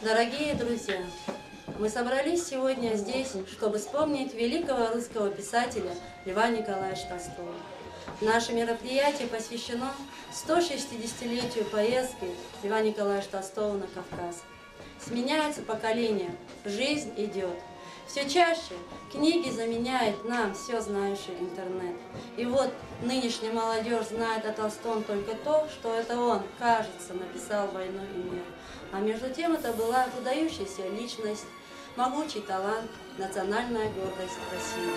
Дорогие друзья, мы собрались сегодня здесь, чтобы вспомнить великого русского писателя Льва Николаевича Толстого. Наше мероприятие посвящено 160-летию поездки Льва Николаевича Толстого на Кавказ. Сменяется поколение, жизнь идет. Все чаще книги заменяет нам все знающий интернет. И вот нынешняя молодежь знает о Толстом только то, что это он, кажется, написал «Войну и мир». А между тем это была выдающаяся личность, могучий талант, национальная гордость России.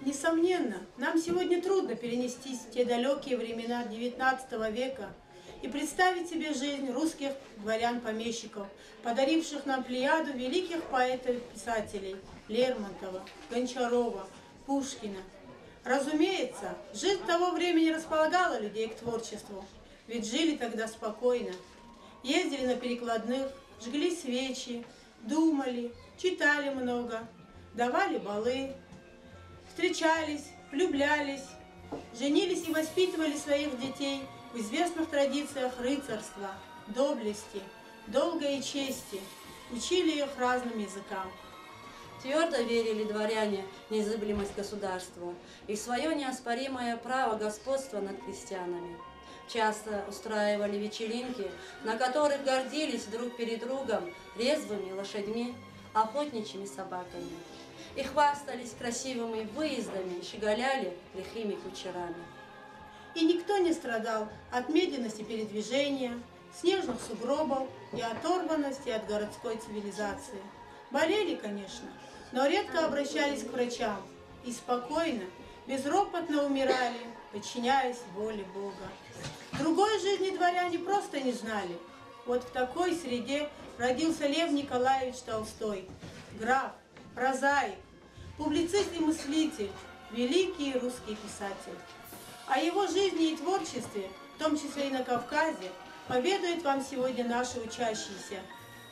Несомненно, нам сегодня трудно перенестись в те далекие времена XIX века и представить себе жизнь русских дворян-помещиков, подаривших нам плеяду великих поэтов и писателей Лермонтова, Гончарова, Пушкина. Разумеется, жизнь того времени располагала людей к творчеству, ведь жили тогда спокойно. Ездили на перекладных, жгли свечи, думали, читали много, давали балы, встречались, влюблялись, женились и воспитывали своих детей в известных традициях рыцарства, доблести, долга и чести, учили их разным языкам. Твердо верили дворяне в незыблемость государства и в свое неоспоримое право господства над крестьянами. Часто устраивали вечеринки, на которых гордились друг перед другом резвыми лошадьми, охотничьими собаками. И хвастались красивыми выездами и щеголяли лихими кучерами. И никто не страдал от медленности передвижения, снежных сугробов и оторванности от городской цивилизации. Болели, конечно, но редко обращались к врачам и спокойно, безропотно умирали, подчиняясь воле Бога. Другой жизни дворяне просто не знали. Вот в такой среде родился Лев Николаевич Толстой, граф, прозаик, публицист и мыслитель, великий русский писатель. О его жизни и творчестве, в том числе и на Кавказе, поведают вам сегодня наши учащиеся.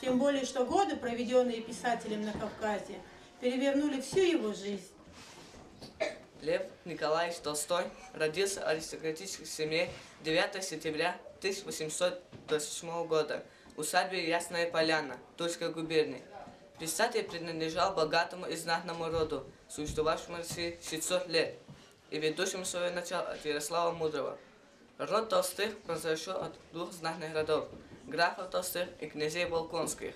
Тем более, что годы, проведенные писателем на Кавказе, перевернули всю его жизнь. Лев Николаевич Толстой родился в аристократической семье 9 сентября 1827 года в усадьбе Ясная Поляна Тульской губернии. Писатель принадлежал богатому и знатному роду, существовавшему в России 600 лет, и ведущему свое начало от Ярослава Мудрого. Род Толстых произошел от двух знатных родов – графов Толстых и князей Волконских.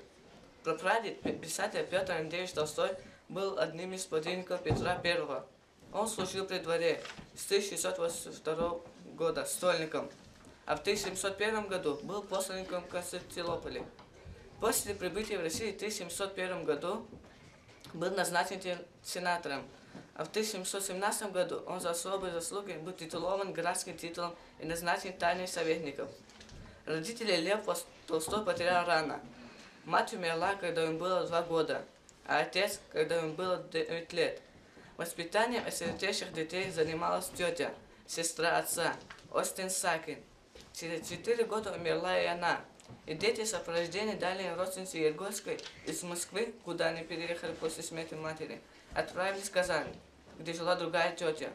Прапрадед писателя Петр Андреевич Толстой был одним из племянников Петра I. Он служил при дворе с 1682 года стольником, а в 1701 году был посланником в Константинополе. После прибытия в Россию в 1701 году был назначен сенатором, а в 1717 году он за особые заслуги был титулован графским титулом и назначен тайным советником. Родители Лев Толстой потерял рано. Мать умерла, когда ему было 2 года, а отец, когда ему было 9 лет. Воспитанием осиротевших детей занималась тетя, сестра отца, Остин Сакин. Через 4 года умерла и она. И дети сопровождения дальней родственницы Ергольской из Москвы, куда они переехали после смерти матери, отправились в Казань, где жила другая тетя.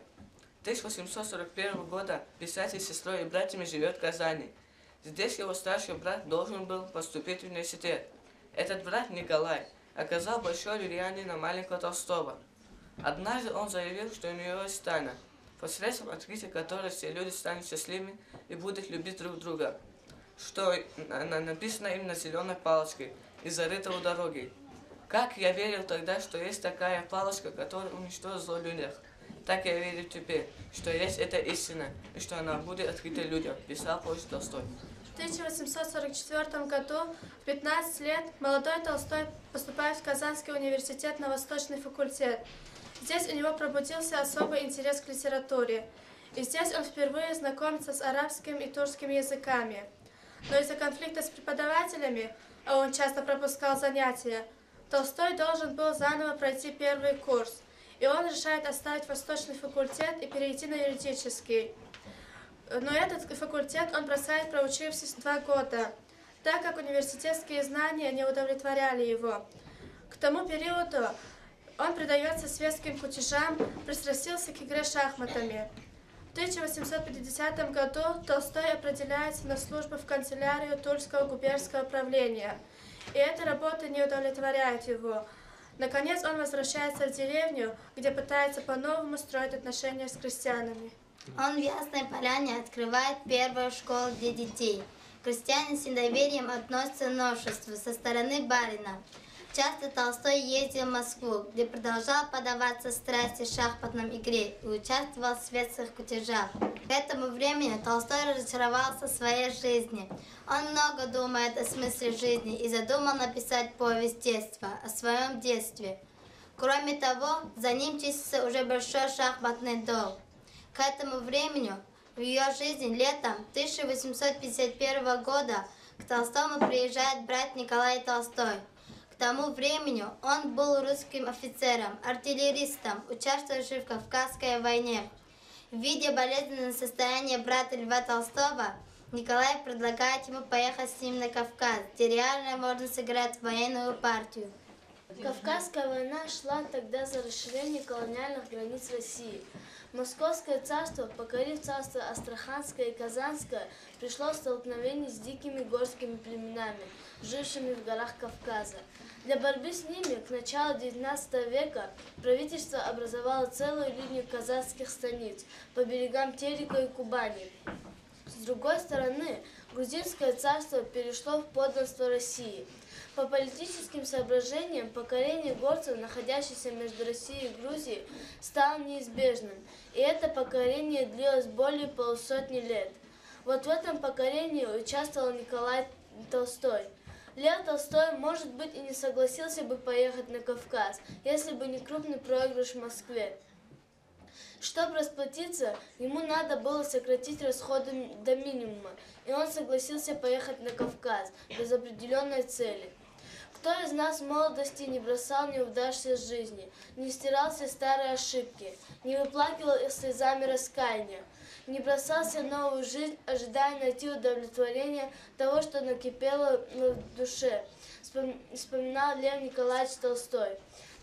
1841 года писатель с сестрой и братьями живет в Казани. Здесь его старший брат должен был поступить в университет. Этот брат Николай оказал большое влияние на маленького Толстого. Однажды он заявил, что у него есть тайна, посредством открытия которой все люди станут счастливыми и будут любить друг друга, что написано им на зеленой палочке и зарыто у дороги. Как я верил тогда, что есть такая палочка, которая уничтожит зло в людях, так я верю теперь, что есть эта истина и что она будет открыта людям, писал позже Толстой. В 1844 году, в 15 лет, молодой Толстой поступает в Казанский университет на Восточный факультет. Здесь у него пробудился особый интерес к литературе, и здесь он впервые знакомится с арабским и турским языками. Но из-за конфликта с преподавателями, а он часто пропускал занятия, Толстой должен был заново пройти первый курс, и он решает оставить Восточный факультет и перейти на юридический. Но этот факультет он бросает, проучившись 2 года, так как университетские знания не удовлетворяли его. К тому периоду он предается светским кутежам, пристрастился к игре шахматами. В 1850 году Толстой определяется на службу в канцелярию Тульского губернского правления, и эта работа не удовлетворяет его. Наконец он возвращается в деревню, где пытается по-новому строить отношения с крестьянами. Он в Ясной Поляне открывает первую школу для детей. Крестьяне с недоверием относятся к новшеству со стороны барина. Часто Толстой ездил в Москву, где продолжал поддаваться страсти в шахматной игре и участвовал в светских кутежах. К этому времени Толстой разочаровался в своей жизни. Он много думает о смысле жизни и задумал написать повесть детства о своем детстве. Кроме того, за ним числится уже большой шахматный долг. К этому времени в ее жизни летом 1851 года к Толстому приезжает брат Николай Толстой. К тому времени он был русским офицером, артиллеристом, участвовавшим в Кавказской войне. Видя болезненное состояние брата Льва Толстого, Николай предлагает ему поехать с ним на Кавказ, где реально можно сыграть военную партию. Кавказская война шла тогда за расширение колониальных границ России. Московское царство, покорив царство Астраханское и Казанское, пришло в столкновение с дикими горскими племенами, жившими в горах Кавказа. Для борьбы с ними к началу XIX века правительство образовало целую линию казацких станиц по берегам Терека и Кубани. С другой стороны, грузинское царство перешло в подданство России. По политическим соображениям покорение горцев, находящихся между Россией и Грузией, стало неизбежным, и это покорение длилось более полусотни лет. Вот в этом покорении участвовал Николай Толстой. Лев Толстой, может быть, и не согласился бы поехать на Кавказ, если бы не крупный проигрыш в Москве. Чтобы расплатиться, ему надо было сократить расходы до минимума, и он согласился поехать на Кавказ без определенной цели. Кто из нас в молодости не бросал неудачной жизни, не стирал все старые ошибки, не выплакивал их слезами раскаяния, не бросался в новую жизнь, ожидая найти удовлетворение того, что накипело в душе, вспоминал Лев Николаевич Толстой.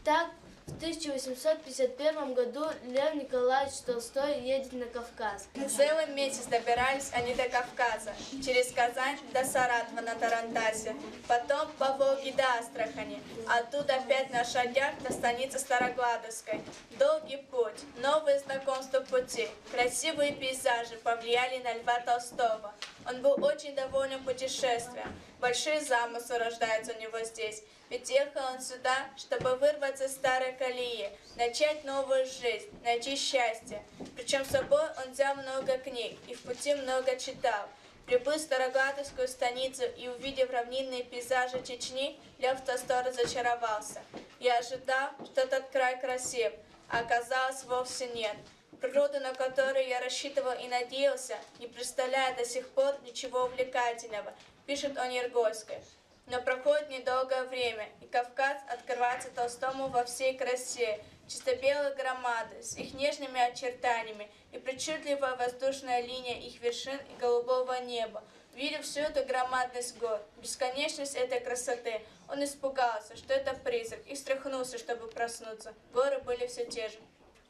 Так, в 1851 году Лев Николаевич Толстой едет на Кавказ. Целый месяц добирались они до Кавказа, через Казань до Саратова на Тарантасе, потом по Волге до Астрахани, оттуда опять на лошадях до станицы Старокладовской. Долгий путь, новые знакомства в пути, красивые пейзажи повлияли на Льва Толстого. Он был очень доволен путешествием. Большие замыслы рождаются у него здесь. Ведь ехал он сюда, чтобы вырваться из старой колеи, начать новую жизнь, найти счастье. Причем с собой он взял много книг и в пути много читал. Прибыв в Старокладовскую станицу и увидев равнинные пейзажи Чечни, Лев Толстой разочаровался. Я ожидал, что этот край красив, а оказалось вовсе нет. Природу, на которую я рассчитывал и надеялся, не представляя до сих пор ничего увлекательного, пишет о Нергольской. Но проходит недолгое время, и Кавказ открывается Толстому во всей красе. Чисто белые громады с их нежными очертаниями и причудливая воздушная линия их вершин и голубого неба. Видя всю эту громадность гор, бесконечность этой красоты, он испугался, что это призрак, и встряхнулся, чтобы проснуться. Горы были все те же.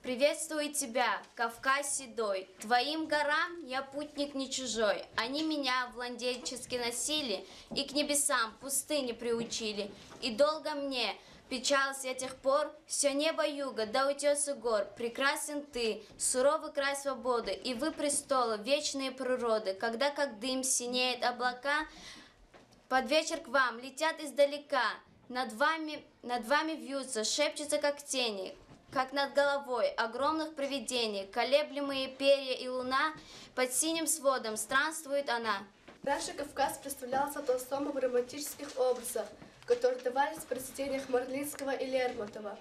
Приветствую тебя, Кавказ седой. Твоим горам я путник не чужой. Они меня владенчески носили и к небесам пустыни приучили. И долго мне печалась с тех пор все небо юга до утеса гор. Прекрасен ты, суровый край свободы, и вы престолы, вечные природы. Когда как дым синеет облака, под вечер к вам летят издалека. Над вами вьются, шепчутся как тени, как над головой огромных привидений, колеблемые перья и луна, под синим сводом странствует она. Раньше Кавказ представлялся Толстому в романтических образах, которые давались в произведениях Марлинского и Лермонтова.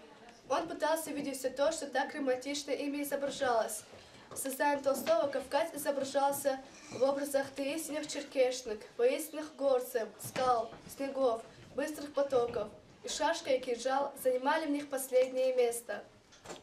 Он пытался видеть все то, что так романтично ими изображалось. В создании Толстого Кавказ изображался в образах таинственных черкешных, воинственных горцев, скал, снегов, быстрых потоков, и шашка и кинжал занимали в них последнее место.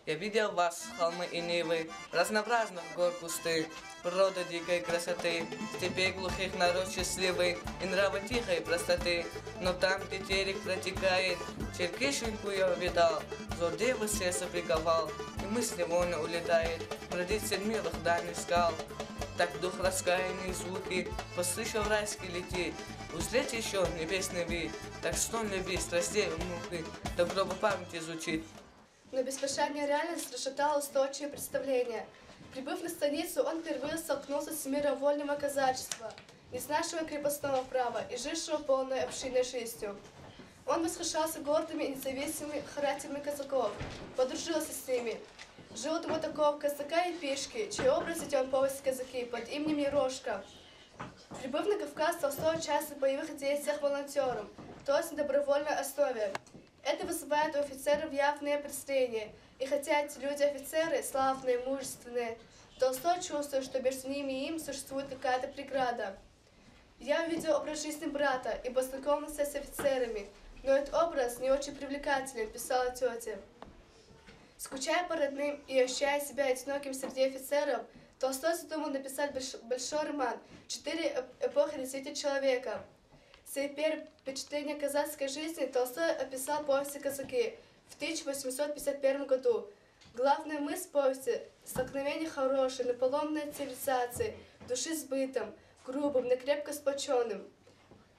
Я видел вас, холмы и нивы, разнообразных гор кусты, природа дикой красоты, степей глухих народ счастливый и нрава тихой простоты. Но там, где терек протекает, черкешеньку я увидал, зор девы сердце приковал, и мысли вольно улетает, бродить среди милых дальних скал. Так дух раскаянный звуки послышал райский летит, узреть еще небесный вид, так стон любви, страстей и муки, так гроба памяти звучит. Но беспощадная реальность расшатала устойчивые представления. Прибыв на станицу, он впервые столкнулся с миром вольного казачества, не знавшего крепостного права и жившего полной общинной жизнью. Он восхищался гордыми и независимыми характерами казаков, подружился с ними. Жил дома такого казака и пешки, чей образ идет в повести казаки под именем Ерошка. Прибыв на Кавказ, Толстой участвует в боевых действиях волонтером, то есть на добровольной основе. Это вызывает у офицеров явные презрения, и хотя эти люди-офицеры славные, мужественные, Толстой чувствует, что между ними и им существует какая-то преграда. Я увидел образ жизни брата и познакомился с офицерами, но этот образ не очень привлекателен, писала тетя. Скучая по родным и ощущая себя одиноким среди офицеров, Толстой задумал написать большой роман «4 эпохи развития человека». Свои первые впечатления казацкой жизни Толстой описал в повести «Казаки» в 1851 году. Главная мысль повести – столкновение хорошей, наполненной цивилизацией, души с бытом, грубым, но крепко сплоченным.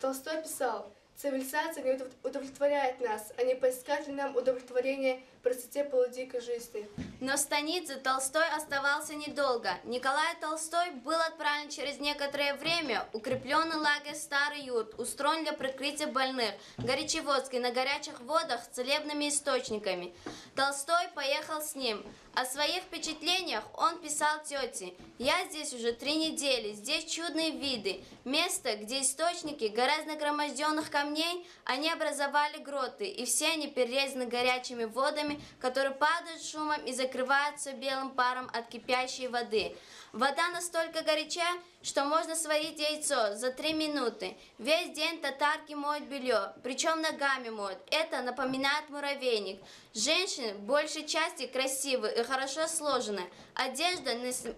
Толстой писал: «Цивилизация не удовлетворяет нас, а не поискать ли нам удовлетворение в простоте полудикой жизни». Но в станице Толстой оставался недолго. Николай Толстой был отправлен через некоторое время в укрепленный лагерь Старый Юрт, устроен для прикрытия больных, Горячеводский, на горячих водах с целебными источниками. Толстой поехал с ним. О своих впечатлениях он писал тете: «Я здесь уже 3 недели, здесь чудные виды. Место, где источники, гора нагроможденных камней, они образовали гроты, и все они перерезаны горячими водами, которые падают шумом и закрываются белым паром от кипящей воды. Вода настолько горяча, что можно сварить яйцо за 3 минуты. Весь день татарки моют белье, причем ногами моют. Это напоминает муравейник. Женщины в большей части красивые и хорошо сложены. Одежда,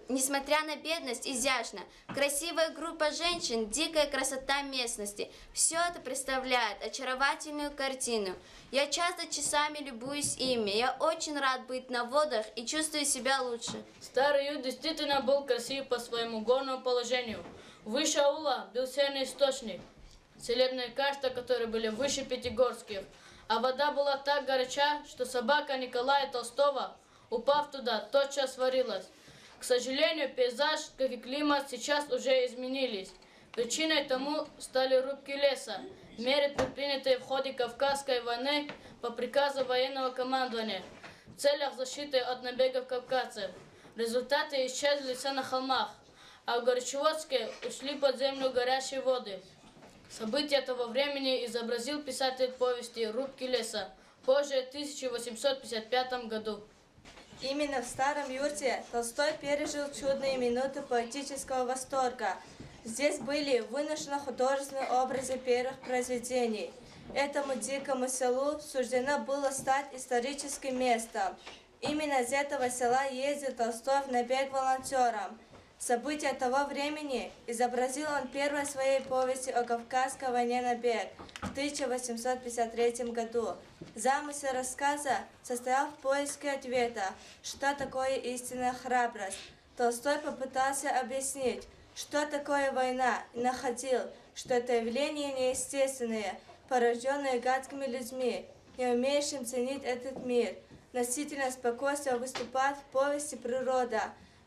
несмотря на бедность, изящна. Красивая группа женщин, дикая красота местности. Все это представляет очаровательную картину. Я часто часами любуюсь ими. Я очень рад быть на водах и чувствую себя лучше». Старый Юрт действительно был красив по своему горному положению. Выше аула был сильный источник, целебные качества, которые были выше пятигорских, а вода была так горяча, что собака Николая Толстого, упав туда, тотчас сварилась. К сожалению, пейзаж, как и климат, сейчас уже изменились. Причиной тому стали рубки леса, меры, предпринятые в ходе Кавказской войны по приказу военного командования в целях защиты от набегов кавказцев. Результаты исчезли леса на холмах, а в Горячеводске ушли под землю горячие воды. События того времени изобразил писатель повести «Рубки леса» позже в 1855 году. Именно в Старом Юрте Толстой пережил чудные минуты поэтического восторга. Здесь были выношены художественные образы первых произведений. Этому дикому селу суждено было стать историческим местом. Именно из этого села ездил Толстой в набег волонтером. События того времени изобразил он в первой своей повести о Кавказской войне «Набег» в 1853 году. Замысел рассказа состоял в поиске ответа, что такое истинная храбрость. Толстой попытался объяснить, что такое война, и находил, что это явление неестественное, порожденное гадкими людьми, не умеющим ценить этот мир. Носительное спокойствие выступает в повести «Природа».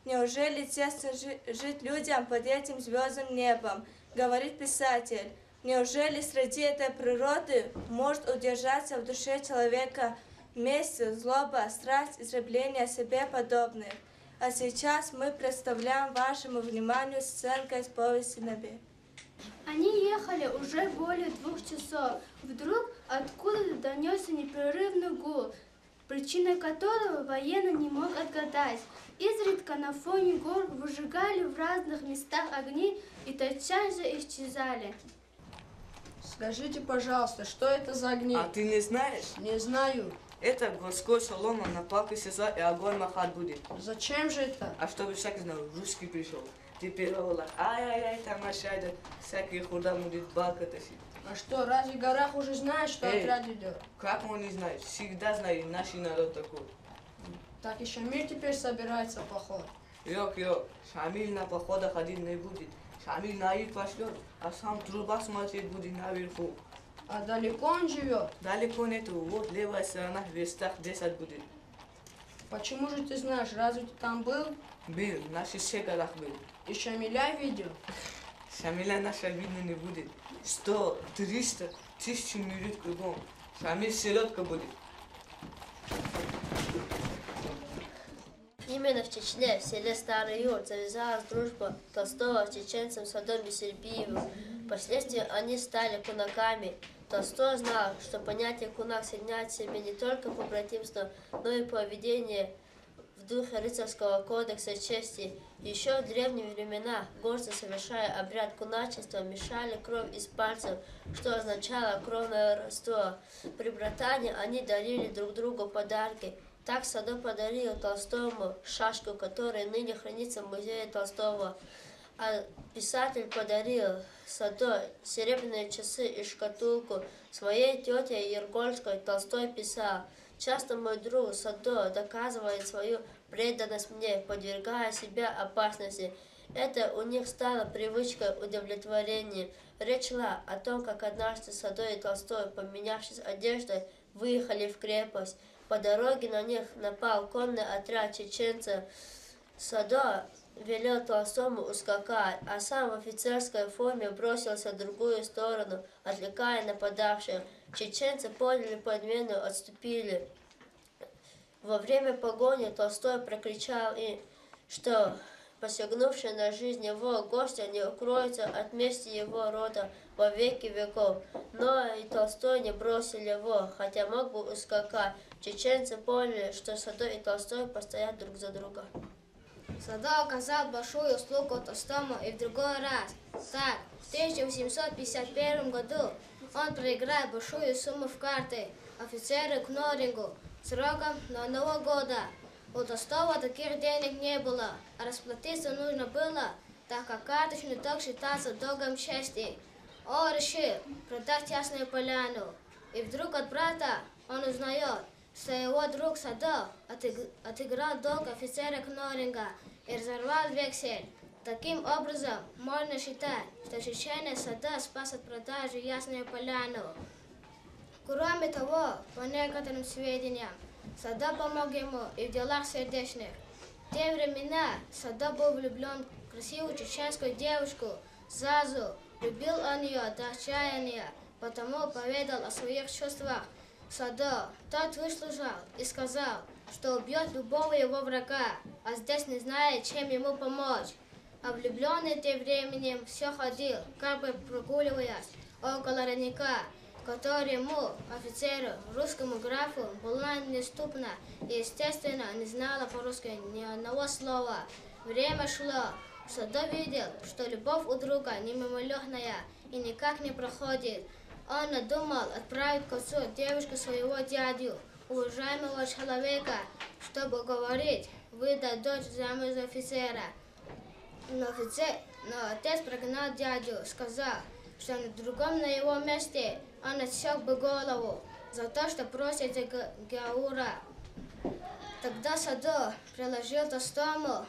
Неужели тесно жить людям под этим звездным небом, говорит писатель. Неужели среди этой природы может удержаться в душе человека месть, злоба, страсть, истребление себе подобных? А сейчас мы представляем вашему вниманию сценку из повести «Набег». Они ехали уже более 2 часов. Вдруг откуда-то донесся непрерывный гул, причиной которого военный не мог отгадать. Изредка на фоне гор выжигали в разных местах огни и тотчас же исчезали. Скажите, пожалуйста, что это за огни? А ты не знаешь? Не знаю. Это горской солома на палке сиза и огонь махать будет. Зачем же это? А чтобы всякий знал, русский пришел. Теперь ай-яй-яй, там ошайдет, всякие худа будет балка тащить. А что, разве в горах уже знаешь, что отряд идет? Как он не знает? Всегда знает наш народ такой. Так и Шамиль теперь собирается в поход. Йок, Шамиль на походах ходить не будет. Шамиль на их пошлет, а сам труба смотреть будет наверху. А далеко он живет? Далеко нету, вот левая сторона в верстах 10 будет. Почему же ты знаешь, разве ты там был? Был, на 6 горах был. И Шамиля видел? Шамиля наша видно не будет. 100, 300, 1000 минут кругом. Шамиль селедка будет. Именно в Чечне, в селе Старый Юрт, завязалась дружба Толстого с чеченцем Садом Бессербиевым. Впоследствии они стали кунаками. Толстой знал, что понятие кунак соединяет в себе не только побратимство, но и поведение в духе рыцарского кодекса чести. Еще в древние времена горцы, совершая обряд куначества, мешали кровь из пальцев, что означало кровное родство. При братане они дарили друг другу подарки. Так Садо подарил Толстому шашку, которая ныне хранится в музее Толстого. А писатель подарил Садо серебряные часы и шкатулку. Своей тете Ергольской Толстой писал: «Часто мой друг Садо доказывает свою преданность мне, подвергая себя опасности. Это у них стало привычкой удовлетворения». Речь шла о том, как однажды Садо и Толстой, поменявшись одеждой, выехали в крепость. По дороге на них напал конный отряд чеченцев. Садо велел Толстому ускакать, а сам в офицерской форме бросился в другую сторону, отвлекая нападавших. Чеченцы поняли подмену, отступили. Во время погони Толстой прокричал им, что посягнувший на жизнь его гостя не укроется от мести его рода во веки веков. Но и Толстой не бросил его, хотя мог бы ускакать. Чеченцы поняли, что Садо и Толстой постоят друг за друга. Садо оказал большую услугу Толстому и в другой раз. Так, в 1851 году он проиграл большую сумму в карты офицеру Кнорингу сроком на 1 года. У Толстого таких денег не было, а расплатиться нужно было, так как карточный долг считался долгом чести. Он решил продать Ясную Поляну. И вдруг от брата он узнает, что его друг Садо отыграл долг офицера Кноринга и разорвал вексель. Таким образом, можно считать, что чеченец Садо спас от продажи Ясную Поляну. Кроме того, по некоторым сведениям, Садо помог ему и в делах сердечных. В те времена Садо был влюблен в красивую чеченскую девушку Зазу. Любил он ее до отчаяния, потому поведал о своих чувствах Садо. Тот выслушал и сказал, что убьет любого его врага, а здесь не знает, чем ему помочь. А влюбленный тем временем все ходил, как бы прогуливаясь около родника, который ему, офицеру, русскому графу, была недоступна и, естественно, не знала по-русски ни одного слова. Время шло. Садо видел, что любовь у друга не мимолетная и никак не проходит. Он надумал отправить к отцу девушку своего дядю, уважаемого человека, чтобы говорить, выдать дочь замуж за офицера. Но отец прогнал дядю, сказал, что на другом на его месте он отсек бы голову за то, что просит за Гаура. Тогда Садо предложил Толстому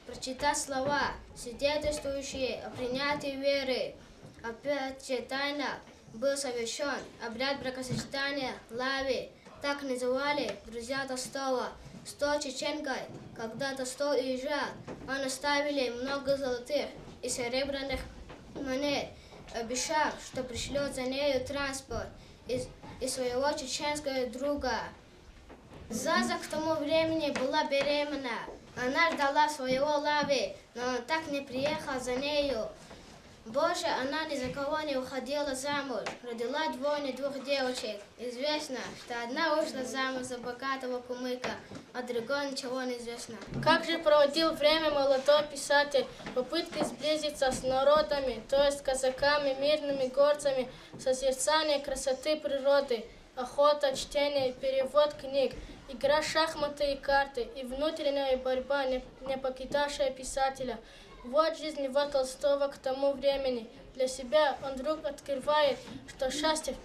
прочитать слова, свидетельствующие о принятии веры. Опять же тайно был совершен обряд бракосочетания Лави, так называли друзья Толстого. С той чеченкой, когда Толстой уезжал, он оставили много золотых и серебряных монет, обещал, что пришлет за нею транспорт и своего чеченского друга. Заза к тому времени была беременна. Она ждала своего Лави, но он так не приехал за нею. Больше она ни за кого не уходила замуж. Родила двух девочек. Известно, что одна вышла замуж за богатого кумыка, а другой ничего не известно. Как же проводил время молодой писатель в попытке сблизиться с народами, то есть казаками, мирными горцами, созерцание красоты природы? охота, чтение, перевод книг, игра в шахматы и карты и внутренняя борьба, не покидавшая писателя. Вот жизнь Льва Толстого к тому времени. Для себя он вдруг открывает, что счастье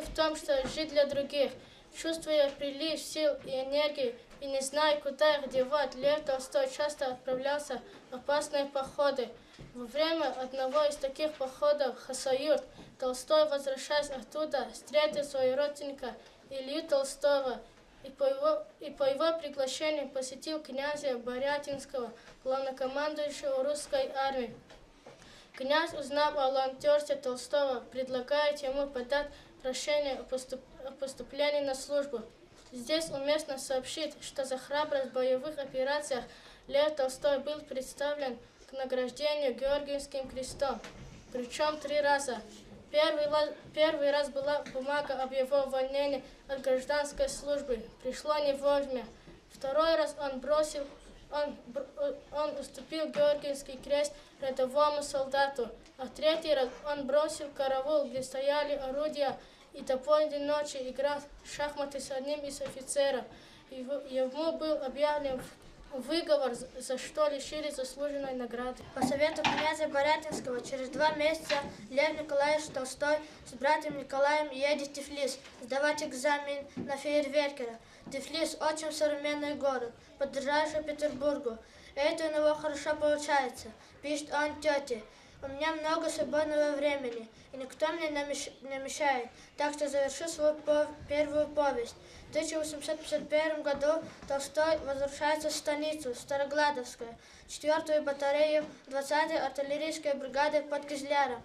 в том, что жить для других. Чувствуя прилив сил и энергии и не зная, куда их девать, Лев Толстой часто отправлялся в опасные походы. Во время одного из таких походов в Хасавюрт Толстой, возвращаясь оттуда, встретил своего родственника Илью Толстого и по его приглашению посетил князя Борятинского, главнокомандующего русской армии. Князь, узнав о волонтерстве Толстого, предлагает ему подать прошение о поступлении на службу. Здесь уместно сообщить, что за храбрость в боевых операциях Лев Толстой был представлен к награждению Георгиевским крестом, причем 3 раза. Первый раз была бумага об его увольнении от гражданской службы, пришло не вовремя. Второй раз он уступил Георгиевский крест рядовому солдату, а в 3-й раз он бросил караул, где стояли орудия, и до поздней ночи играл в шахматы с одним из офицеров. Ему был объявлен выговор, за что лишили заслуженной награды. По совету князя Борятинского через 2 месяца Лев Николаевич Толстой с братом Николаем едет в Тифлис сдавать экзамен на фейерверкера. Тифлис очень современный город, подражающий Петербургу. Это у него хорошо получается, пишет он тете. У меня много свободного времени, и никто мне не мешает, так что завершу свою первую повесть. В 1851 году Толстой возвращается в станицу Старогладовскую, 4-ю батарею 20-й артиллерийской бригады под Кизляром.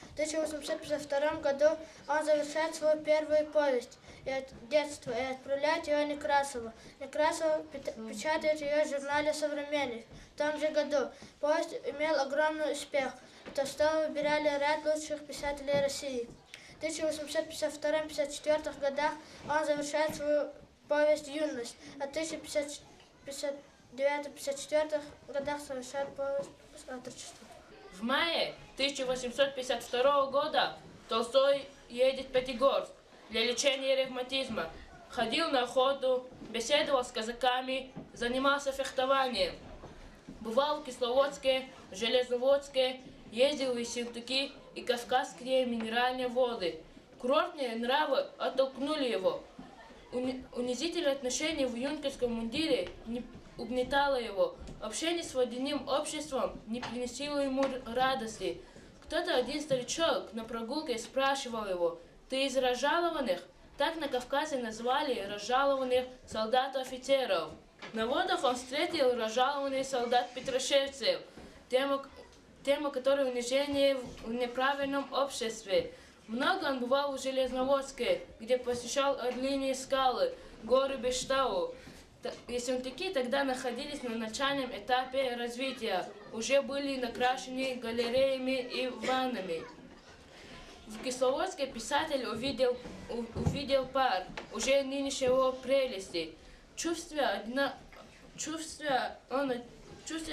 В 1852 году он завершает свою первую повесть «Детство» и отправляет ее Некрасову. Некрасов печатает ее в журнале «Современник». В том же году повесть имел огромный успех. Толстого выбирали ряд лучших писателей России. В 1852-1854 годах он завершает свою повесть «Юность», а в 1859-1854 годах совершает повесть «Отрочество». В мае 1852 года Толстой едет в Пятигорск для лечения ревматизма. Ходил на охоту, беседовал с казаками, занимался фехтованием. Бывал в Кисловодске, Железноводске, ездил в Ессентуки и Кавказские минеральные воды. Курортные нравы оттолкнули его. Унизительное отношение в юнкерском мундире не угнетало его. Общение с водяным обществом не приносило ему радости. Кто-то один старичок на прогулке спрашивал его: «Ты из разжалованных?» Так на Кавказе назвали разжалованных солдат-офицеров. На водах он встретил разжалованных солдат-петрошевцев, тему которой унижение в неправильном обществе. Много он бывал в Железноводске, где посещал Орлиные скалы, горы Бештау. Ессентуки тогда находились на начальном этапе развития, уже были накрашены галереями и ваннами. В Кисловодске писатель увидел парк, уже нынешнего прелести. Чувствуя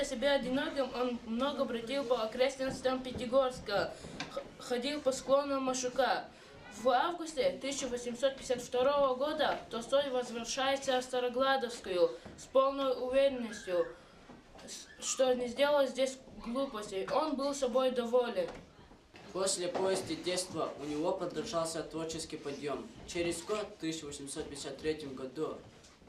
себя одиноким, он много бродил по окрестностям Пятигорска, ходил по склонам Машука. В августе 1852 года Толстой возвращается в Старогладовскую с полной уверенностью, что не сделал здесь глупостей. Он был собой доволен. После повести «Детство» у него продолжался творческий подъем. Через год, в 1853 году,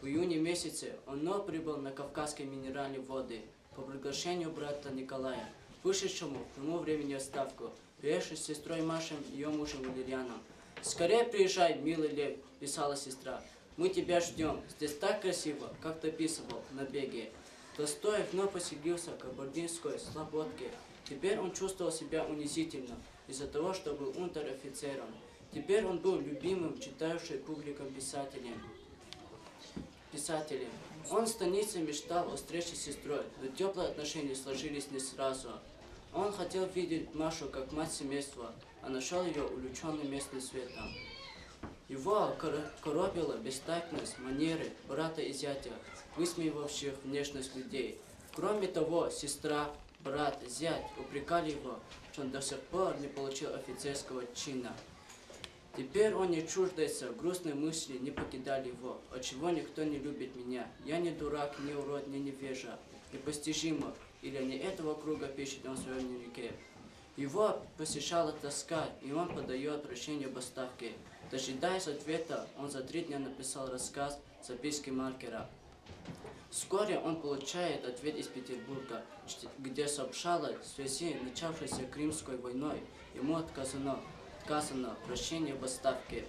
в июне месяце, он вновь прибыл на Кавказские минеральные воды по приглашению брата Николая, вышедшему к тому времени отставку, приехавший с сестрой Машей и ее мужем Валерианом. «Скорее приезжай, милый Лев», – писала сестра. «Мы тебя ждем. Здесь так красиво, как ты описывал в «Набеге». Толстой вновь поселился в Кабардинской Слободке. Теперь он чувствовал себя унизительно из-за того, что был унтер-офицером. Теперь он был любимым, читающим публиком писателем. Он в станице мечтал о встрече с сестрой, но теплые отношения сложились не сразу. Он хотел видеть Машу как мать семейства, а нашел ее увлеченной местным светом. Его коробила бестактность, манеры брата и зятя, высмеивавших внешность людей. Кроме того, сестра, брат, зять упрекали его, что он до сих пор не получил офицерского чина. Теперь он не чуждается, грустные мысли не покидали его. Отчего никто не любит меня? Я не дурак, не урод, не невежа. Непостижимо, или не этого круга пишет он в своем дневнике. Его посещала тоска, и он подает обращение об отставке. Дожидаясь ответа, он за 3 дня написал рассказ «Записки маркера». Вскоре он получает ответ из Петербурга, где сообщалось, в связи с начавшейся Крымской войной ему отказано прощение об отставке.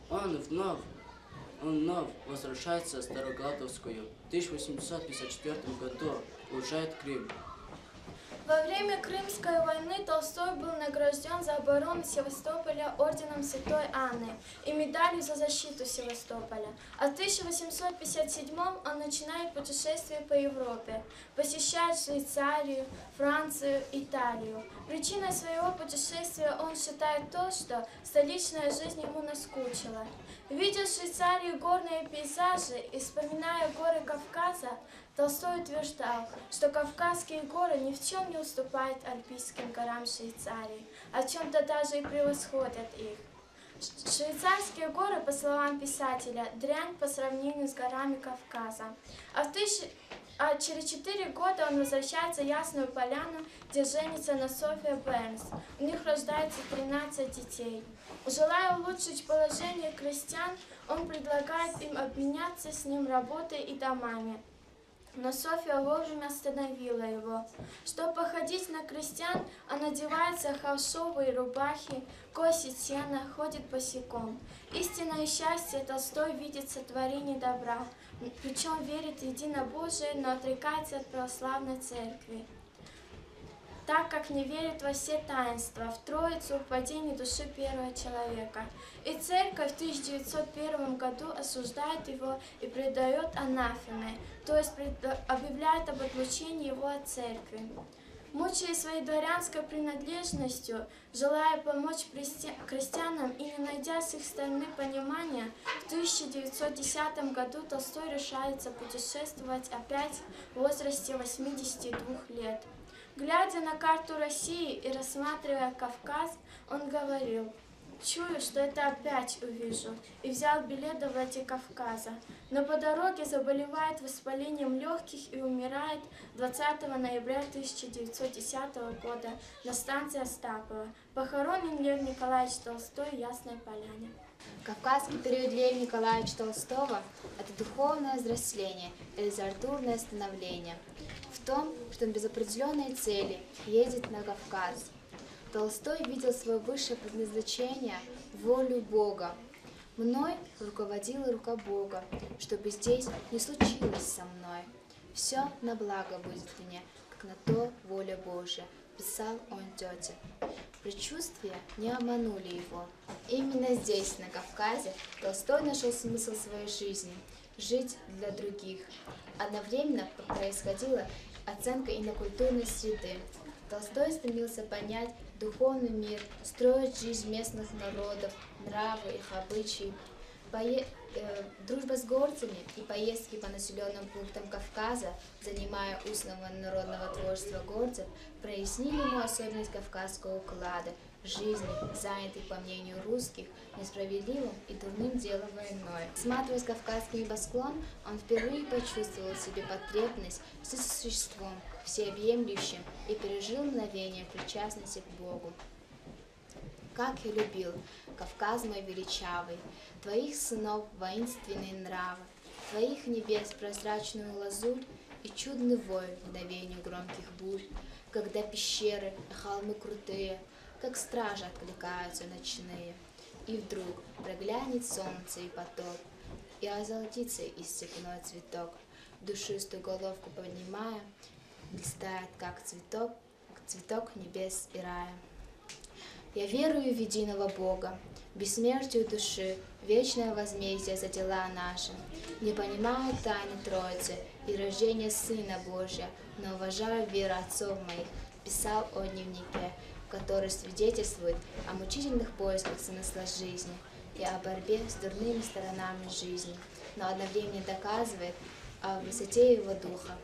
Он вновь возвращается в Старогладовскую. В 1854 году уезжает в Крым. Во время Крымской войны Толстой был награжден за оборону Севастополя орденом Святой Анны и медалью за защиту Севастополя. А в 1857 он начинает путешествие по Европе, посещает Швейцарию, Францию, Италию. Причиной своего путешествия он считает то, что столичная жизнь ему наскучила. Видя в Швейцарии горные пейзажи и вспоминая горы Кавказа, Толстой утверждал, что Кавказские горы ни в чем не уступают альпийским горам Швейцарии, а в чем-то даже и превосходят их. Швейцарские горы, по словам писателя, дрянь по сравнению с горами Кавказа. А через 4 года он возвращается в Ясную Поляну, где женится на Софье Бернс. У них рождается 13 детей. Желая улучшить положение крестьян, он предлагает им обменяться с ним работой и домами. Но Софья вовремя остановила его. Чтобы походить на крестьян, она одевается в холщовые рубахи, косит сено, ходит босиком. Истинное счастье Толстой видит в сотворении добра, причем верит в единобожие, но отрекается от православной церкви, так как не верит во все таинства, в Троицу, в падение души первого человека. И церковь в 1901 году осуждает его и предает анафеме, то есть объявляет об отлучении его от церкви. Мучаясь своей дворянской принадлежностью, желая помочь крестьянам и не найдя с их стороны понимания, в 1910 году Толстой решается путешествовать опять в возрасте 82 лет. Глядя на карту России и рассматривая Кавказ, он говорил: «Чую, что это опять увижу», и взял билет до Владикавказа. Но по дороге заболевает воспалением легких и умирает 20 ноября 1910 года на станции Остапова. Похоронен Лев Николаевич Толстой в Ясной Поляне. Кавказский период Льва Николаевича Толстого – это духовное взросление и литературное становление. В том, что он без определенной цели едет на Кавказ. Толстой видел свое высшее предназначение – волю Бога. Мной руководила рука Бога, чтобы здесь не случилось со мной. Все на благо будет мне, как на то воля Божия, писал он тете. Предчувствия не обманули его. Именно здесь, на Кавказе, Толстой нашел смысл своей жизни – жить для других. Одновременно происходила оценка инокультурной среды. Толстой стремился понять духовный мир, строить жизнь местных народов, нравы, их обычаи. Дружба с горцами и поездки по населенным пунктам Кавказа, занимая устного народного творчества горцев, прояснили ему особенность кавказского уклада жизни, занятых, по мнению русских, несправедливым и дурным делом войной. Всматриваясь в кавказский небосклон, он впервые почувствовал в себе потребность с существом всеобъемлющим и пережил мгновение причастности к Богу. Как я любил, Кавказ мой величавый, твоих сынов воинственные нравы, твоих небес прозрачную лазурь и чудный вой в мгновению громких бурь, когда пещеры, холмы крутые, как стражи откликаются ночные, и вдруг проглянет солнце и поток, и озолотится и степной цветок, душистую головку поднимая, блистает, как цветок небес и рая. Я верую в единого Бога, бессмертию души, вечное возмездие за дела наши. Не понимаю тайны Троицы и рождения Сына Божия, но уважаю веру отцов моих, писал о дневнике, который свидетельствует о мучительных поисках смысла жизни и о борьбе с дурными сторонами жизни, но одновременно доказывает о высоте его духа.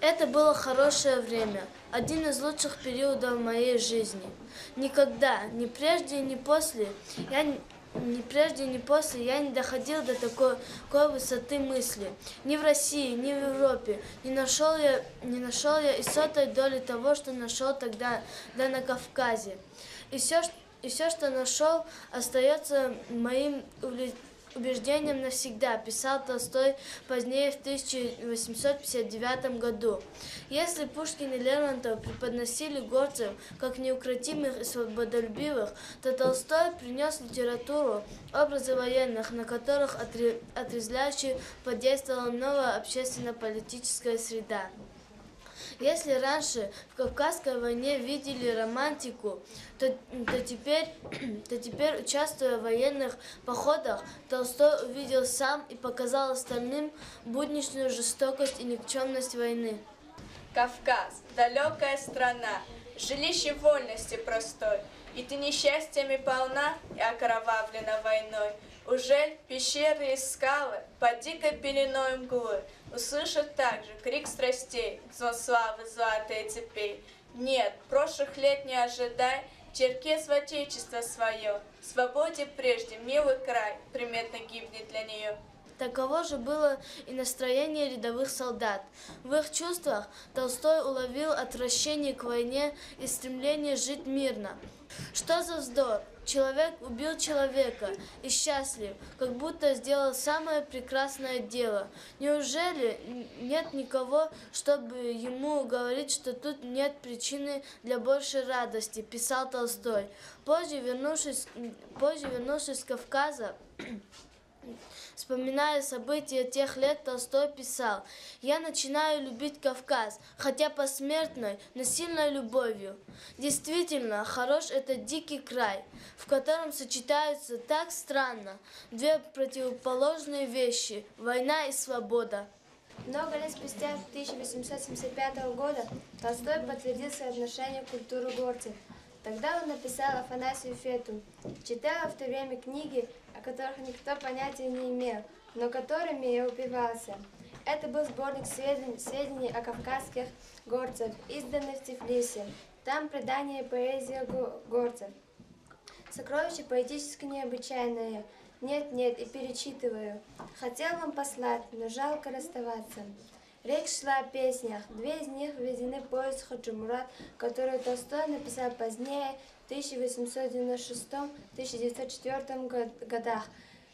Это было хорошее время, один из лучших периодов моей жизни. Никогда, ни прежде, ни после, я не доходил до такой высоты мысли. Ни в России, ни в Европе не нашел я и сотой доли того, что нашел тогда на Кавказе. И все, что нашел, остается моим убеждением навсегда, писал Толстой позднее в 1859 году. Если Пушкин и Лермонтов преподносили горцев как неукротимых и свободолюбивых, то Толстой принес литературу образы военных, на которых отрезвляюще подействовала новая общественно-политическая среда. Если раньше в Кавказской войне видели романтику, то теперь, участвуя в военных походах, Толстой увидел сам и показал остальным будничную жестокость и никчемность войны. Кавказ, далекая страна, жилище вольности простой, и ты несчастьями полна и окровавлена войной. Ужель пещеры и скалы под дикой пеленой мглы услышат также крик страстей, звон славы золотые цепей? Нет, прошлых лет не ожидай, черкес в отечество свое, свободе прежде милый край приметно гибнет для нее. Таково же было и настроение рядовых солдат. В их чувствах Толстой уловил отвращение к войне и стремление жить мирно. Что за вздор? Человек убил человека и счастлив, как будто сделал самое прекрасное дело. Неужели нет никого, чтобы ему говорить, что тут нет причины для большей радости, писал Толстой. Позже, вернувшись с Кавказа, вспоминая события тех лет, Толстой писал: «Я начинаю любить Кавказ, хотя посмертной, но сильной любовью. Действительно, хорош этот дикий край, в котором сочетаются так странно две противоположные вещи – война и свобода». Много лет спустя, 1875 года, Толстой подтвердил соотношение культуры горцев. Тогда он написал Афанасию Фету. Читала в то время книги, о которых никто понятия не имел, но которыми я упивался. Это был сборник сведений о кавказских горцах, изданный в Тифлисе. Там предание и поэзия горцев. Сокровище поэтически необычайное. Нет, и перечитываю. Хотел вам послать, но жалко расставаться. Речь шла о песнях. Две из них введены в повесть Ходжи Мурат, которую Толстой написал позднее, в 1896-1904 годах.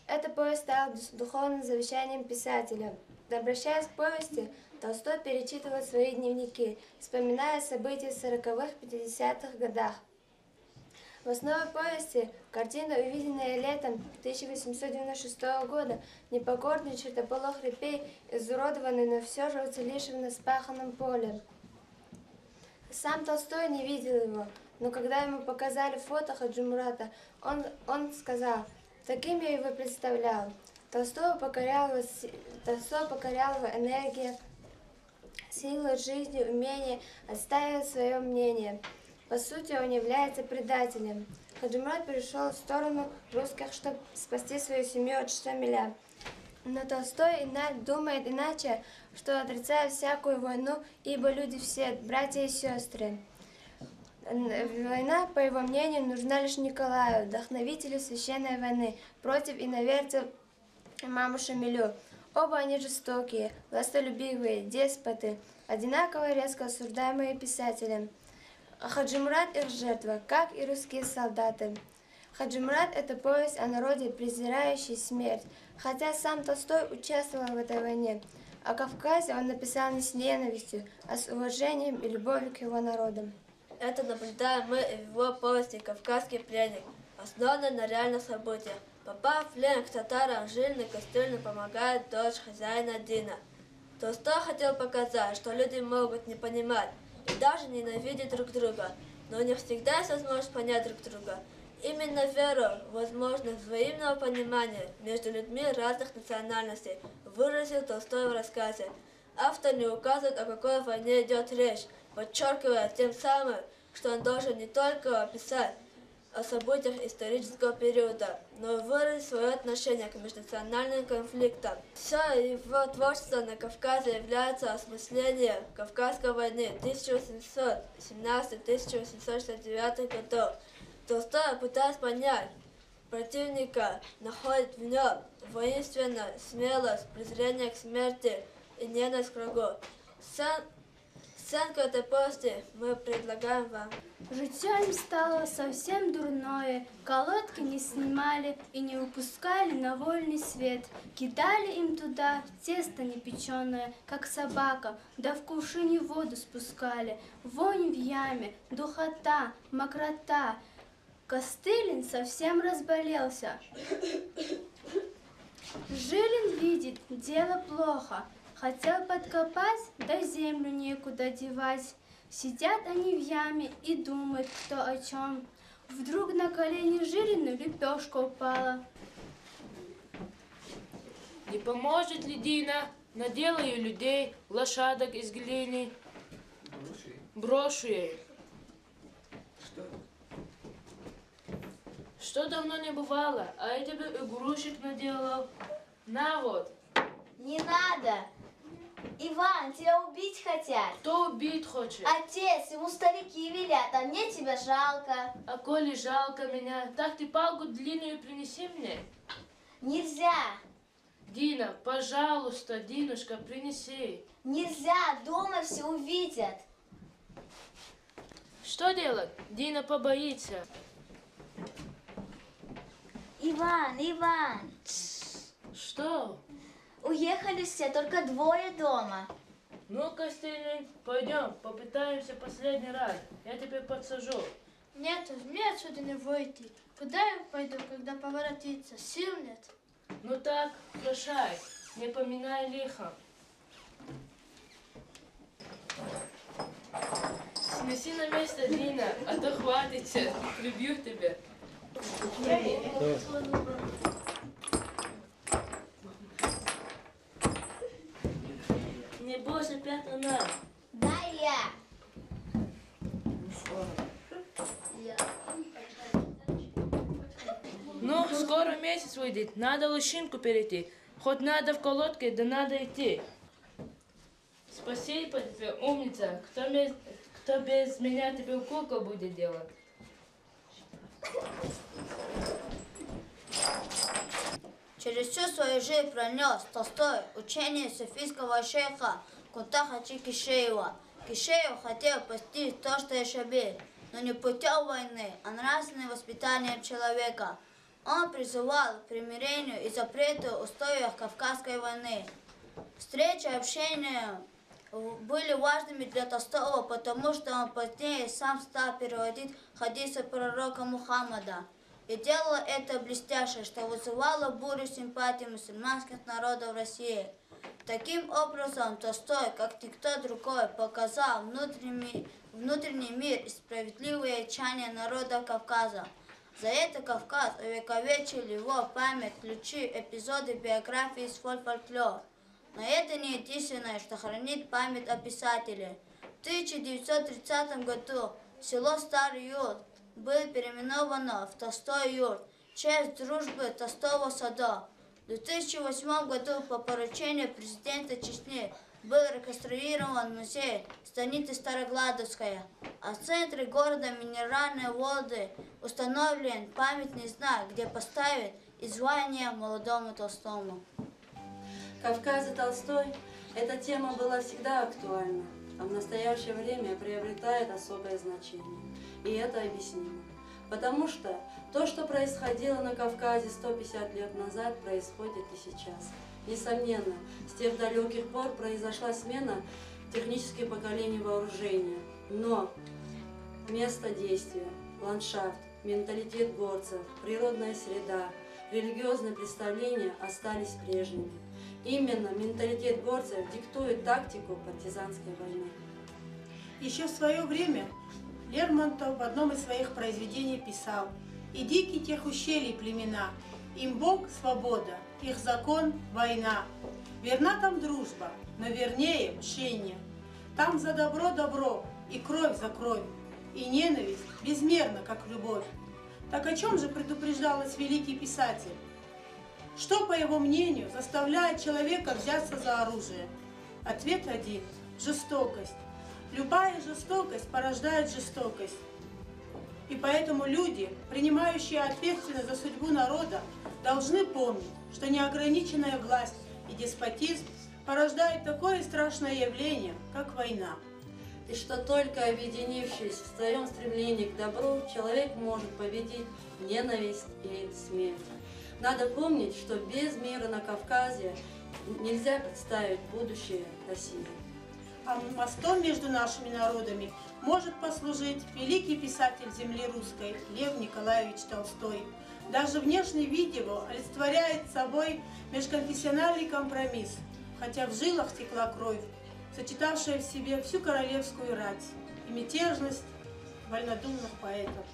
Эта повесть стала духовным завещанием писателя. Обращаясь к повести, Толстой перечитывал свои дневники, вспоминая события в 40-х, 50-х годах. В основе повести картина, увиденная летом 1896 года, непокорный чертополох Репей, изуродованный, но все же уцелевший на спаханном поле. Сам Толстой не видел его, но когда ему показали фото Ходжи Мурата, он сказал: «Таким я его представлял». Толстой покоряла его энергия, сила жизни, умение отстаивать свое мнение. По сути, он является предателем. Ходжи Мурат перешел в сторону русских, чтобы спасти свою семью от Штамиля. Но Толстой думает иначе, что отрицает всякую войну, ибо люди все братья и сестры. Война, по его мнению, нужна лишь Николаю, вдохновителю священной войны, против иноверцев имаму Шамилю. Оба они жестокие, властолюбивые, деспоты, одинаково резко осуждаемые писателем. Ходжи Мурат их жертва, как и русские солдаты. Ходжи Мурат – это повесть о народе, презирающий смерть, хотя сам Толстой участвовал в этой войне. О Кавказе он написал не с ненавистью, а с уважением и любовью к его народу. Это наблюдаем мы в его повести «Кавказский пленник», основанной на реальных событиях. Попав в плен к татарам, жильный кастрюльный помогает дочь хозяина Дина. Толстой хотел показать, что люди могут не понимать и даже ненавидеть друг друга, но у них всегда есть возможность понять друг друга. Именно веру, возможность взаимного понимания между людьми разных национальностей выразил Толстой в рассказе. Автор не указывает, о какой войне идет речь, подчеркивая тем самым, что он должен не только описать, о событиях исторического периода, но и выразить свое отношение к межнациональным конфликтам. Все его творчество на Кавказе является осмыслением Кавказской войны 1817-1869 годов. Толстой, пытаясь понять противника, находит в нем воинственность, смелость, презрение к смерти и ненависть к врагу. Сценку этой повести мы предлагаем вам. Житье им стало совсем дурное, колодки не снимали и не выпускали на вольный свет. Кидали им туда тесто непеченое, как собака, да в кувшине воду спускали. Вонь в яме, духота, мокрота. Костылин совсем разболелся. Жилин видит, дело плохо. Хотел подкопать, да землю некуда девать. Сидят они в яме и думают, кто о чем. Вдруг на колени Жилину лепешка упала. Не поможет ли Дина? Наделаю людей, лошадок из глины. Брошу ей. Что давно не бывало, а я тебе игрушек наделал. На вот. Не надо. Иван, тебя убить хотят. Кто убить хочет? Отец, ему старики велят, а мне тебя жалко. А коли жалко меня, так ты палку длинную принеси мне. Нельзя. Дина, пожалуйста, Динушка, принеси. Нельзя, дома все увидят. Что делать? Дина побоится. Иван. Что? Уехали все, только двое дома. Ну, Костылин, пойдем, попытаемся последний раз. Я тебя подсажу. Нет, мне отсюда не выйти. Куда я пойду, когда поворотиться? Сил нет. Ну так, прощай, не поминай лихо. Снеси на место, Дина, а то хватится, прибью тебя. Не бойся, пятна на. Дай я. Ну, скоро месяц выйдет, надо лощинку перейти. Хоть надо в колодке, да надо идти. Спасибо тебе, умница. Кто без меня тебе уколку будет делать? Через всю свою жизнь пронес Толстой учение суфийского шейха Кунтахачи Кишеева. Кишеев хотел постичь то, что и Шабель, но не путем войны, а нравственным воспитанием человека. Он призывал к примирению и запрету в условиях Кавказской войны. Встречи и общение были важными для Толстого, потому что он позднее сам стал переводить хадисы пророка Мухаммада. И делала это блестяще, что вызывало бурю симпатий мусульманских народов России. Таким образом, Толстой, как никто другой, показал внутренний мир и справедливые чаяния народов Кавказа. За это Кавказ увековечил его память, ключи, эпизоды биографии из фольклора. Но это не единственное, что хранит память о писателе. В 1930 году село Старый Юрт было переименовано в Толстой Юрт в честь дружбы Толстого сада. В 2008 году по поручению президента Чечни был реконструирован музей станицы Старогладовская, а в центре города Минеральные воды установлен памятный знак, где поставят изваяние молодому Толстому. Кавказ и Толстой – эта тема была всегда актуальна, а в настоящее время приобретает особое значение. И это объяснимо. Потому что то, что происходило на Кавказе 150 лет назад, происходит и сейчас. Несомненно, с тех далеких пор произошла смена технических поколений вооружения. Но место действия, ландшафт, менталитет горцев, природная среда, религиозные представления остались прежними. Именно менталитет горцев диктует тактику партизанской войны. Еще в свое время Лермонтов в одном из своих произведений писал: «И дикие тех ущелий племена, им Бог – свобода, их закон – война. Верна там дружба, но вернее мщение. Там за добро добро, и кровь за кровь, и ненависть безмерна, как любовь. Так о чем же предупреждалось великий писатель? Что, по его мнению, заставляет человека взяться за оружие? Ответ один – жестокость. Любая жестокость порождает жестокость. И поэтому люди, принимающие ответственность за судьбу народа, должны помнить, что неограниченная власть и деспотизм порождают такое страшное явление, как война. И что только объединившись в своем стремлении к добру, человек может победить ненависть и смерть. Надо помнить, что без мира на Кавказе нельзя представить будущее России. А мостом между нашими народами может послужить великий писатель земли русской Лев Николаевич Толстой. Даже внешний вид его олицетворяет собой межконфессиональный компромисс, хотя в жилах текла кровь, сочетавшая в себе всю королевскую рать и мятежность вольнодумных поэтов.